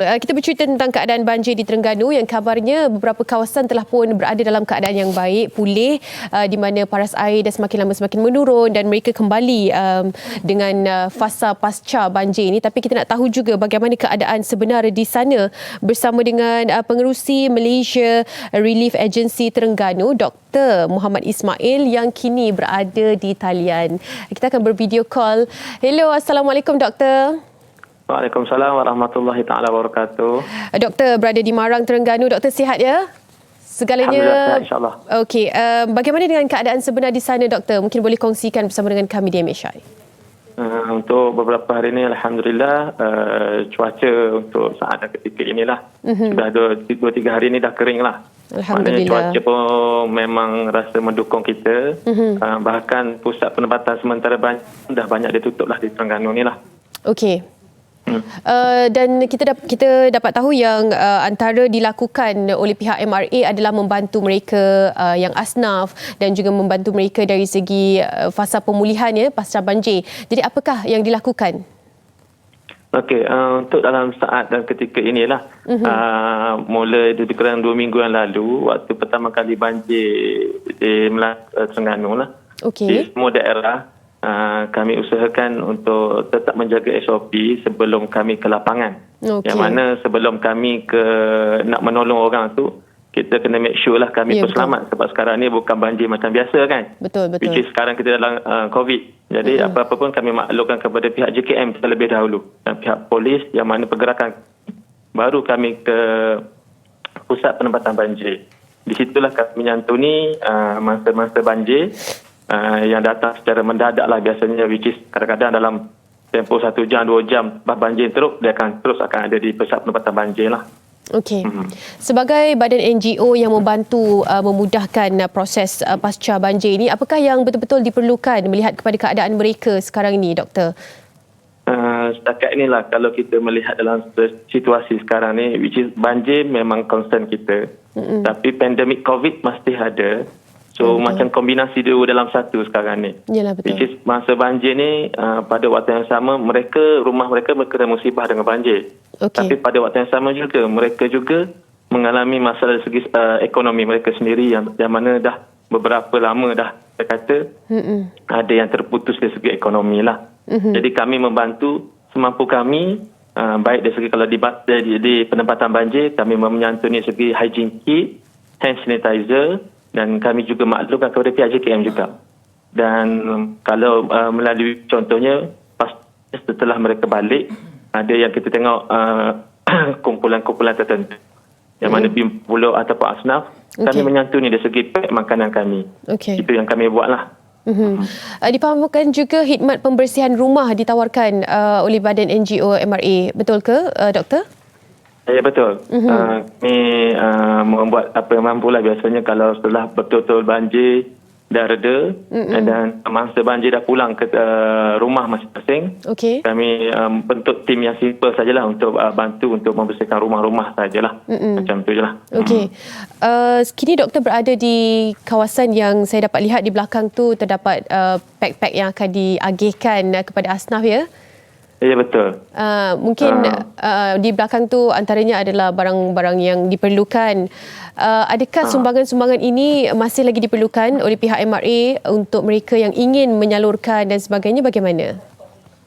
Kita bercerita tentang keadaan banjir di Terengganu yang kabarnya beberapa kawasan telah pun berada dalam keadaan yang baik, pulih, di mana paras air dah semakin lama semakin menurun dan mereka kembali dengan fasa pasca banjir ini. Tapi kita nak tahu juga bagaimana keadaan sebenar di sana bersama dengan Pengerusi Malaysia Relief Agency Terengganu, Dr. Muhammad Ismail yang kini berada di talian. Kita akan bervideo call. Hello, Assalamualaikum Doktor. Waalaikumsalam warahmatullahi taala wabarakatuh. Doktor berada di Marang, Terengganu. Doktor sihat ya? Segalanya Alhamdulillah sihat, insyaAllah. Okey, bagaimana dengan keadaan sebenar di sana, Doktor? Mungkin boleh kongsikan bersama dengan kami di MHI. Untuk beberapa hari ini alhamdulillah cuaca untuk saat dan ketika inilah sudah 2-3 hari ini dah kering lah. Alhamdulillah. Maknanya cuaca pun memang rasa mendukung kita. Bahkan pusat penempatan sementara banjir dah banyak ditutup lah di Terengganu ni lah. Okey. Dan kita dapat tahu yang antara dilakukan oleh pihak MRA adalah membantu mereka yang asnaf dan juga membantu mereka dari segi fasa pemulihan ya pasca banjir. Jadi apakah yang dilakukan? Okey, untuk dalam saat dan ketika inilah mula lebih kurang 2 minggu yang lalu waktu pertama kali banjir di Terengganu lah. Okey. Di semua daerah kami usahakan untuk tetap menjaga SOP sebelum kami ke lapangan. Okay. Yang mana sebelum kami nak menolong orang tu, kita kena make sure lah kami pun selamat. Sebab sekarang ni bukan banjir macam biasa kan. Betul. Which is sekarang kita dalam COVID. Jadi apa-apa pun kami maklumkan kepada pihak JKM terlebih dahulu. Dan pihak polis yang mana pergerakan baru kami ke pusat penempatan banjir. Di situlah kami menyantuni masa-masa banjir. Yang datang secara mendadak lah biasanya, which is kadang-kadang dalam tempoh 1 jam, 2 jam banjir teruk, dia akan ada di pusat penempatan banjir lah. Okey. Sebagai badan NGO yang membantu memudahkan proses pasca banjir ini, apakah yang betul-betul diperlukan melihat kepada keadaan mereka sekarang ini, Doktor? Setakat inilah kalau kita melihat dalam situasi sekarang ni, which is banjir memang concern kita. Tapi pandemik COVID mesti ada. So macam kombinasi dua dalam satu sekarang ni. Yalah, betul. Which is masa banjir ni pada waktu yang sama rumah mereka kena musibah dengan banjir. Okay. Tapi pada waktu yang sama juga mereka juga mengalami masalah dari segi ekonomi mereka sendiri yang mana dah beberapa lama dah saya kata ada yang terputus dari segi ekonomi lah. Jadi kami membantu semampu kami baik dari segi kalau di penempatan banjir kami menyantuni segi hygiene kit, hand sanitizer. Dan kami juga maklumkan kepada pihak JKM juga. Dan kalau melalui contohnya, setelah mereka balik, ada yang kita tengok kumpulan-kumpulan tertentu. Yang mana pulau ataupun asnaf, kami menyantuni dari segi pack makanan kami. Itu yang kami buatlah. Dipahamkan juga khidmat pembersihan rumah ditawarkan oleh badan NGO MRA. Betul ke, Doktor? Ya betul. Kami membuat apa yang mampu lah. Biasanya kalau setelah betul-betul banjir dah reda dan masa banjir dah pulang ke rumah masing-masing, kami bentuk tim yang simple sajalah untuk bantu untuk membersihkan rumah-rumah sajalah. Macam tu je lah. Okey. Kini Doktor berada di kawasan yang saya dapat lihat di belakang tu terdapat pack-pack yang akan diagihkan kepada asnaf ya? Ya betul. Mungkin di belakang tu antaranya adalah barang-barang yang diperlukan. Adakah sumbangan-sumbangan ini masih lagi diperlukan oleh pihak MRA untuk mereka yang ingin menyalurkan dan sebagainya, bagaimana?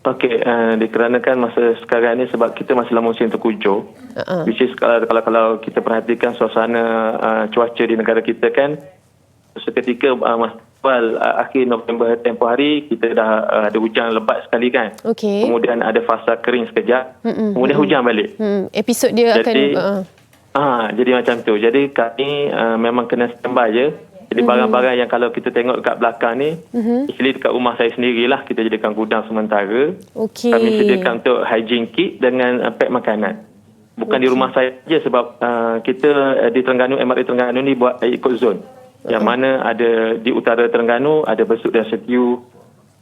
Okey, dikarenakan masa sekarang ni sebab kita masih dalam musim terkujur. Which is kalau kita perhatikan suasana cuaca di negara kita kan, seketika akhir November tempoh hari kita dah ada hujan lebat sekali kan. Kemudian ada fasa kering sekejap. Kemudian hujan balik. Episod dia jadi macam tu. Jadi kami memang kena standby je. Jadi barang-barang yang kalau kita tengok dekat belakang ni, actually dekat rumah saya sendirilah kita jadikan gudang sementara. Kami sediakan untuk hygiene kit dengan pack makanan. Bukan di rumah saya je sebab kita di Terengganu, MRA Terengganu ni buat ikut zon. Yang mana ada di utara Terengganu, ada Besut dan Setiu.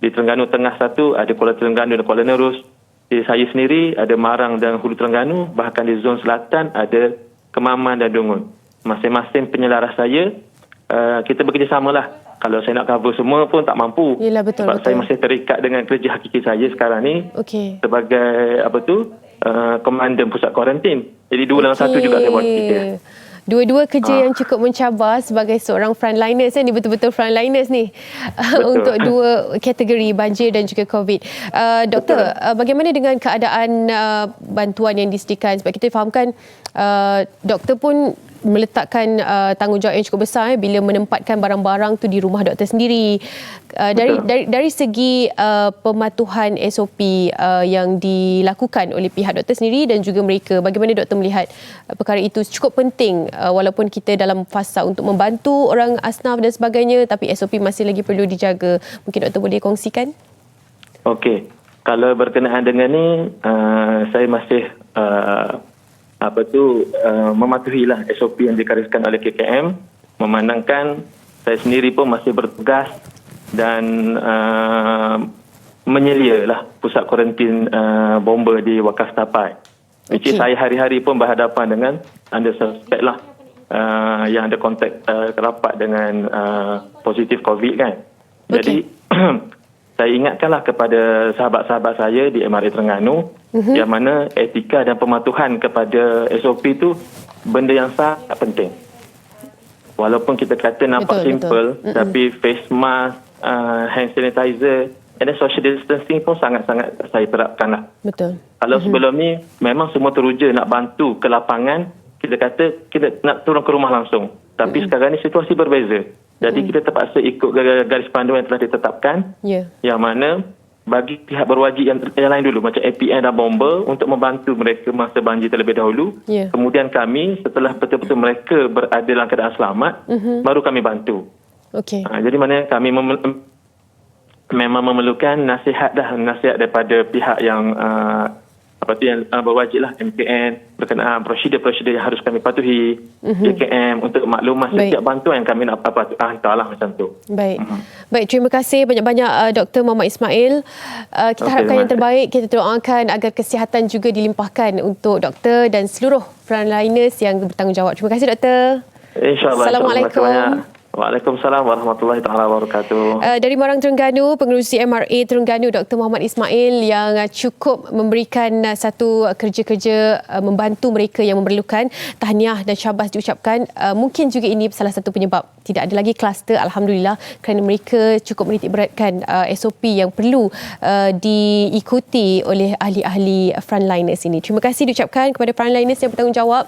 Di Terengganu Tengah satu, ada Kuala Terengganu dan Kuala Nerus. Di saya sendiri, ada Marang dan Hulu Terengganu. Bahkan di zon selatan, ada Kemaman dan Dungun. Masing-masing penyelaras saya, kita bekerjasama lah. Kalau saya nak cover semua pun tak mampu. Yelah, betul, sebab saya masih terikat dengan kerja hakiki saya sekarang ni. Sebagai komandan pusat kuarantin. Jadi 2 dalam 1 juga saya buat kita. Dua-dua kerja yang cukup mencabar sebagai seorang frontliners ni, betul-betul frontliners ni. Untuk dua kategori banjir dan juga COVID. Doktor, bagaimana dengan keadaan bantuan yang disediakan? Sebab kita fahamkan doktor pun meletakkan tanggungjawab yang cukup besar bila menempatkan barang-barang tu di rumah doktor sendiri. Dari segi pematuhan SOP yang dilakukan oleh pihak doktor sendiri dan juga mereka, bagaimana doktor melihat perkara itu cukup penting walaupun kita dalam fasa untuk membantu orang asnaf dan sebagainya, tapi SOP masih lagi perlu dijaga. Mungkin doktor boleh kongsikan? Okey. Kalau berkenaan dengan ni, saya masih mematuhilah SOP yang dikariskan oleh KKM, memandangkan saya sendiri pun masih bertugas dan menyelialah pusat kuarantin bomba di Waqaf Tapai. Which is saya hari-hari pun berhadapan dengan under suspect lah yang ada kontak rapat dengan positif COVID kan. Jadi saya ingatkanlah kepada sahabat-sahabat saya di MRA Terengganu yang mana etika dan pematuhan kepada SOP itu benda yang sangat penting. Walaupun kita kata nampak simple, tapi face mask, hand sanitizer and then social distancing pun sangat-sangat saya terapkan lah. Betul. Kalau sebelum ni memang semua teruja nak bantu ke lapangan, kita kata kita nak turun ke rumah langsung. Tapi sekarang ni situasi berbeza. Jadi kita terpaksa ikut garis panduan yang telah ditetapkan, yang mana bagi pihak berwajib yang lain dulu macam APN dan bomba untuk membantu mereka masa banjir terlebih dahulu. Kemudian kami setelah betul-betul mereka berada dalam keadaan selamat, baru kami bantu. Jadi mana kami memang memerlukan nasihat daripada pihak yang yang berwajib lah, MKN, berkenaan prosedur-prosedur yang harus kami patuhi, JKM untuk maklumat setiap bantuan yang kami nak hantarlah macam tu. Baik, terima kasih banyak-banyak Dr. Muhammad Ismail. Kita harapkan yang terbaik, kita doakan agar kesihatan juga dilimpahkan untuk doktor dan seluruh frontliners yang bertanggungjawab. Terima kasih doktor. InsyaAllah. Assalamualaikum. Waalaikumsalam warahmatullahi taala wabarakatuh. Dari Morang Terengganu, pengerusi MRA Terengganu Dr. Muhammad Ismail yang cukup memberikan satu kerja-kerja membantu mereka yang memerlukan. Tahniah dan syabas diucapkan. Mungkin juga ini salah satu penyebab tidak ada lagi kluster, alhamdulillah, kerana mereka cukup menitik beratkan SOP yang perlu diikuti oleh ahli-ahli frontliners ini. Terima kasih diucapkan kepada frontliners yang bertanggungjawab.